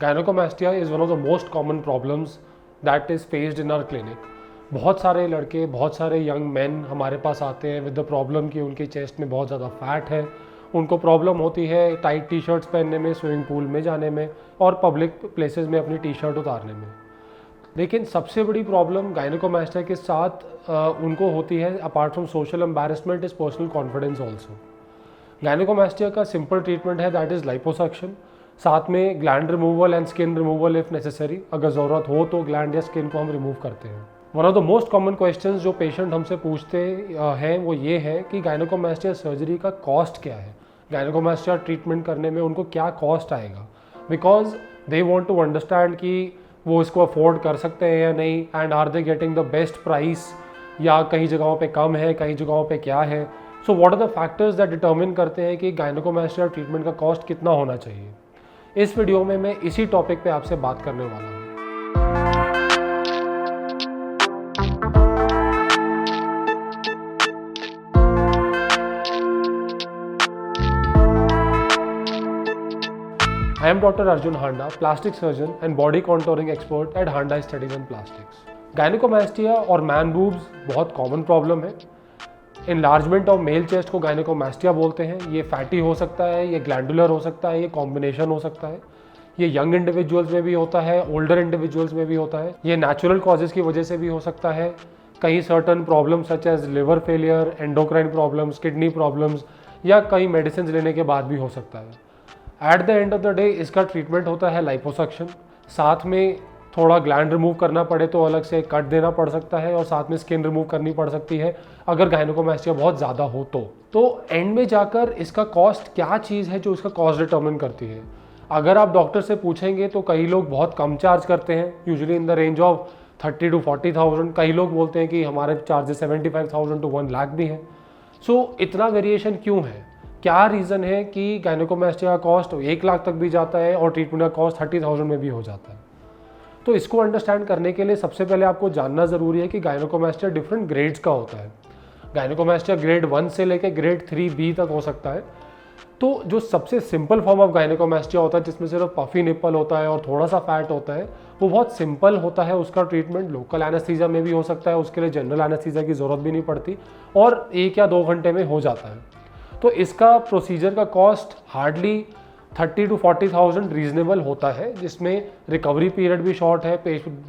गायनेकोमास्टिया is one of the most common problems that is faced in our clinic. बहुत सारे लड़के, बहुत सारे यंग मैन हमारे पास आते हैं विद द प्रॉब्लम कि उनके चेस्ट में बहुत ज़्यादा फैट है। उनको प्रॉब्लम होती है टाइट टी शर्ट्स पहनने में, स्विमिंग पूल में जाने में और पब्लिक प्लेसेस में अपनी टी शर्ट उतारने में। लेकिन सबसे बड़ी प्रॉब्लम गायनेकोमास्टिया के साथ उनको होती है, apart from social embarrassment, is personal confidence also. Gynaecomastia का सिंपल ट्रीटमेंट है दैट इज़ लाइपोसक्शन, साथ में gland removal and skin removal if necessary. अगर ज़रूरत हो तो ग्लैंड या स्किन को हम रिमूव करते हैं। One of the most common questions जो पेशेंट हमसे पूछते हैं वो ये है कि गायनेकोमास्टिया सर्जरी का कॉस्ट क्या है, गायनेकोमास्टिया ट्रीटमेंट करने में उनको क्या कॉस्ट आएगा, because they want to understand कि वो इसको अफोर्ड कर सकते हैं या नहीं, and are they getting the best price, या कई जगहों पे कम है, कई जगहों पे क्या है। So what are the factors that determine करते हैं कि गायनेकोमास्टिया ट्रीटमेंट का कॉस्ट कितना होना चाहिए। इस वीडियो में मैं इसी टॉपिक पे आपसे बात करने वाला हूँ। I am Dr. Arjun Handa, plastic surgeon and body contouring expert at Handa Studies and Plastics. गायनेकोमास्टिया और मैन बूब्स बहुत कॉमन प्रॉब्लम है। इनलार्जमेंट ऑफ मेल चेस्ट को गायनेकोमास्टिया बोलते हैं। ये फैटी हो सकता है, ये ग्लैंडुलर हो सकता है, ये कॉम्बिनेशन हो सकता है। ये यंग इंडिविजुअल्स में भी होता है, ओल्डर इंडिविजुअल्स में भी होता है। ये नेचुरल कॉजेज़ की वजह से भी हो सकता है। कई certain problems such as liver failure, endocrine problems, kidney problems, या कई मेडिसिन लेने के बाद भी हो सकता है। At the end of the day इसका ट्रीटमेंट होता है लाइपोसक्शन, साथ में थोड़ा ग्लैंड रिमूव करना पड़े तो अलग से कट देना पड़ सकता है, और साथ में स्किन रिमूव करनी पड़ सकती है अगर गायनेकोमास्टिया बहुत ज़्यादा हो तो एंड में जाकर इसका कॉस्ट क्या चीज़ है जो इसका कॉस्ट डिटर्मिन करती है। अगर आप डॉक्टर से पूछेंगे तो कई लोग बहुत कम चार्ज करते हैं, usually in the range of 30 to 40,000। कई लोग बोलते हैं कि हमारे चार्जेस 75,000 to 1 लाख भी हैं। सो इतना वेरिएशन क्यों है? क्या रीज़न है कि गायनेकोमास्टिया का कॉस्ट 1 लाख तक भी जाता है और ट्रीटमेंट का कॉस्ट 30,000 में भी हो जाता है? तो इसको अंडरस्टैंड करने के लिए सबसे पहले आपको जानना ज़रूरी है कि गायनेकोमास्टिया डिफरेंट ग्रेड्स का होता है। गायनेकोमास्टिया ग्रेड 1 से लेकर ग्रेड 3B तक हो सकता है। तो जो सबसे सिंपल फॉर्म ऑफ गायनेकोमास्टिया होता है, जिसमें सिर्फ पफी निप्पल होता है और थोड़ा सा फैट होता है, वो बहुत सिंपल होता है। उसका ट्रीटमेंट लोकल एनेस्थीसिया में भी हो सकता है, उसके लिए जनरल एनेस्थीसिया की ज़रूरत भी नहीं पड़ती, और 1 या 2 घंटे में हो जाता है। तो इसका प्रोसीजर का कॉस्ट हार्डली 30 to 40,000 रीजनेबल होता है, जिसमें रिकवरी पीरियड भी शॉर्ट है,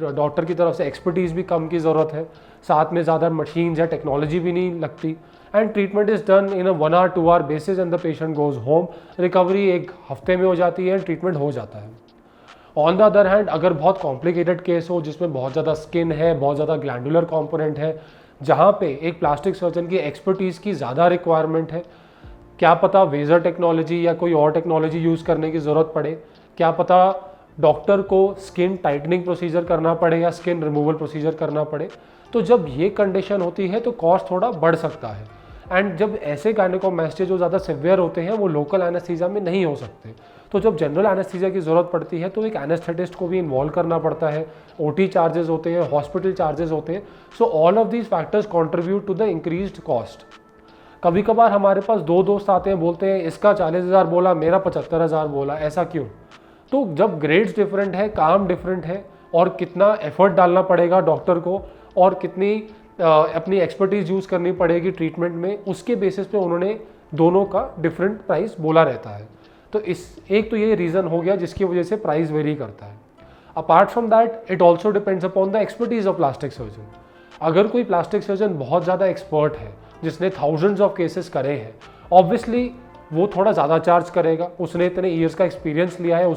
डॉक्टर की तरफ से एक्सपर्टीज़ भी कम की ज़रूरत है, साथ में ज़्यादा मशीन्स या टेक्नोलॉजी भी नहीं लगती, and treatment is done in a 1 hour 2 hour basis and the patient goes home. Recovery 1 हफ्ते में हो जाती है, ट्रीटमेंट हो जाता है। ऑन द अदर हैंड, अगर बहुत कॉम्प्लिकेटेड केस हो जिसमें बहुत ज़्यादा स्किन है, बहुत ज़्यादा ग्लैंडुलर कॉम्पोनेंट है, जहाँ पे एक प्लास्टिक सर्जन की एक्सपर्टीज़ की ज़्यादा रिक्वायरमेंट है, क्या पता वेजर टेक्नोलॉजी या कोई और टेक्नोलॉजी यूज़ करने की ज़रूरत पड़े, क्या पता डॉक्टर को स्किन टाइटनिंग प्रोसीजर करना पड़े या स्किन रिमूवल प्रोसीजर करना पड़े, तो जब ये कंडीशन होती है तो कॉस्ट थोड़ा बढ़ सकता है। एंड जब ऐसे गायनेकोमास्टिया जो ज़्यादा सिवियर होते हैं वो लोकल एनेस्थीसिया में नहीं हो सकते, तो जब जनरल एनेस्थीसिया की ज़रूरत पड़ती है तो एक एनेस्थेटिस्ट को भी इन्वॉल्व करना पड़ता है, OT चार्जेस होते हैं, हॉस्पिटल चार्जेस होते हैं। So all of these factors contribute to the increased cost. कभी कभार हमारे पास 2 दोस्त आते हैं, बोलते हैं इसका 40,000 बोला, मेरा 75,000 बोला, ऐसा क्यों? तो जब ग्रेड्स डिफरेंट है, काम डिफरेंट है, और कितना एफर्ट डालना पड़ेगा डॉक्टर को और कितनी अपनी एक्सपर्टीज़ यूज़ करनी पड़ेगी ट्रीटमेंट में, उसके बेसिस पे उन्होंने दोनों का डिफरेंट प्राइस बोला रहता है। तो एक तो ये रीज़न हो गया जिसकी वजह से प्राइस वेरी करता है। Apart from that it also depends upon the expertise of plastic surgeon. अगर कोई प्लास्टिक सर्जन बहुत ज़्यादा एक्सपर्ट है, जिसने थाउजेंड्स ऑफ केसेस करे हैं, ऑब्वियसली वो थोड़ा ज़्यादा चार्ज करेगा। उसने इतने ईयर्स का एक्सपीरियंस लिया है,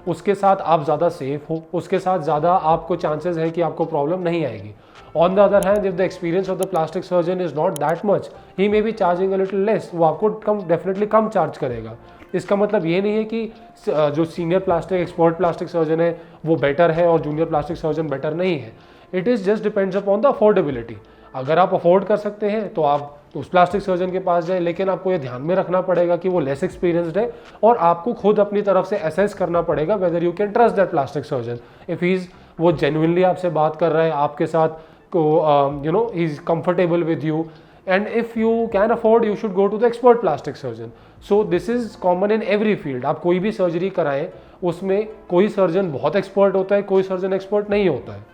उसके साथ आप ज़्यादा सेफ हो, उसके साथ ज़्यादा आपको चांसेस है कि आपको प्रॉब्लम नहीं आएगी। On the other hand, if the experience of the plastic surgeon is not that much, he may be charging a little less, वो आपको डेफिनेटली कम चार्ज करेगा। इसका मतलब ये नहीं है कि जो senior plastic expert plastic surgeon है वो बेटर है और जूनियर प्लास्टिक सर्जन बेटर नहीं है। It is just depends upon the affordability. अगर आप अफोर्ड कर सकते हैं तो आप उस प्लास्टिक सर्जन के पास जाए, लेकिन आपको ये ध्यान में रखना पड़ेगा कि वो लेस एक्सपीरियंस्ड है, और आपको खुद अपनी तरफ से असेस करना पड़ेगा whether you can trust that plastic surgeon. If he वो जेन्युइनली आपसे बात कर रहा है, आपके साथ को you know he is comfortable with you, and if you can afford you should go to the expert plastic surgeon. So this is common in every field. आप कोई भी सर्जरी कराएं, उसमें कोई सर्जन बहुत एक्सपर्ट होता है, कोई सर्जन एक्सपर्ट नहीं होता है।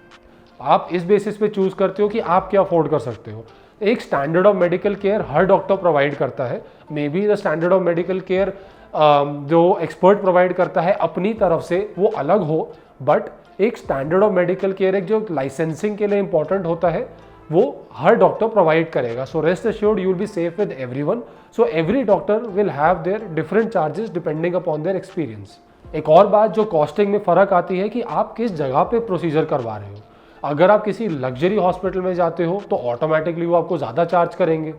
आप इस बेसिस पे चूज़ करते हो कि आप क्या अफोर्ड कर सकते हो। एक standard of medical care her doctor provide करता है। May be the standard of medical care जो एक्सपर्ट प्रोवाइड करता है अपनी तरफ से वो अलग हो, बट एक स्टैंडर्ड ऑफ मेडिकल केयर एक जो लाइसेंसिंग के लिए इंपॉर्टेंट होता है वो हर डॉक्टर प्रोवाइड करेगा। So rest assured you will be safe with everyone. So every doctor will have their different charges depending upon their experience. एक और बात जो कॉस्टिंग में फ़र्क आती है कि आप किस जगह पे प्रोसीजर करवा रहे हो। अगर आप किसी लग्जरी हॉस्पिटल में जाते हो तो ऑटोमेटिकली वो आपको ज़्यादा चार्ज करेंगे।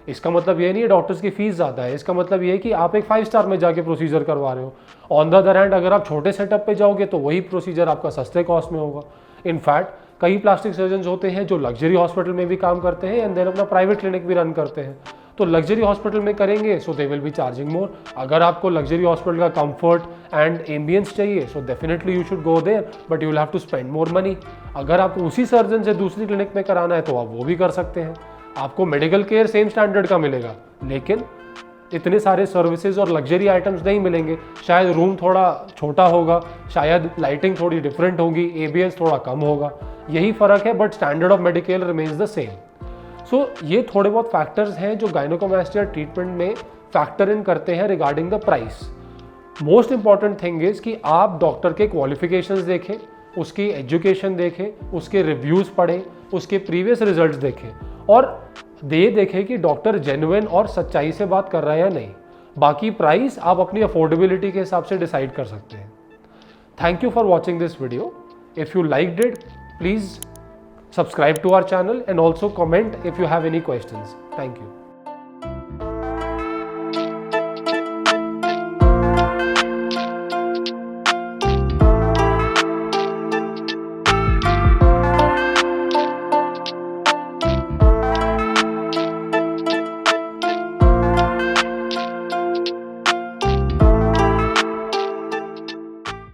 इसका मतलब ये नहीं है डॉक्टर्स की फीस ज़्यादा है, इसका मतलब ये है कि आप एक 5 स्टार में जाके प्रोसीजर करवा रहे हो। ऑन द अदर हैंड अगर आप छोटे सेटअप पे जाओगे तो वही प्रोसीजर आपका सस्ते कॉस्ट में होगा। इनफैक्ट कई प्लास्टिक सर्जन होते हैं जो लग्जरी हॉस्पिटल में भी काम करते हैं एंड देन अपना प्राइवेट क्लिनिक भी रन करते हैं। तो लग्जरी हॉस्पिटल में करेंगे so they will be charging more. अगर आपको लग्जरी हॉस्पिटल का कंफर्ट एंड एम्बियंस चाहिए so definitely you should go there, but you will have to spend more money. अगर आपको उसी सर्जन से दूसरी क्लिनिक में कराना है तो आप वो भी कर सकते हैं। आपको मेडिकल केयर सेम स्टैंडर्ड का मिलेगा, लेकिन इतने सारे सर्विसेज और लग्जरी आइटम्स नहीं मिलेंगे। शायद रूम थोड़ा छोटा होगा, शायद लाइटिंग थोड़ी डिफरेंट होगी, एबीएस थोड़ा कम होगा, यही फ़र्क है, but standard of medical remains the same. So ये थोड़े बहुत फैक्टर्स हैं जो गायनेकोमास्टिया ट्रीटमेंट में फैक्टर इन करते हैं regarding the price. Most important thing is कि आप डॉक्टर के क्वालिफिकेशंस देखें, उसकी एजुकेशन देखें, उसके रिव्यूज़ पढ़ें, उसके प्रीवियस रिजल्ट्स देखें और ये देखें कि डॉक्टर जेन्युइन और सच्चाई से बात कर रहा है या नहीं। बाकी प्राइस आप अपनी अफोर्डेबिलिटी के हिसाब से डिसाइड कर सकते हैं। Thank you for watching this video. If you liked it, please subscribe to our channel and also comment if you have any questions. Thank you.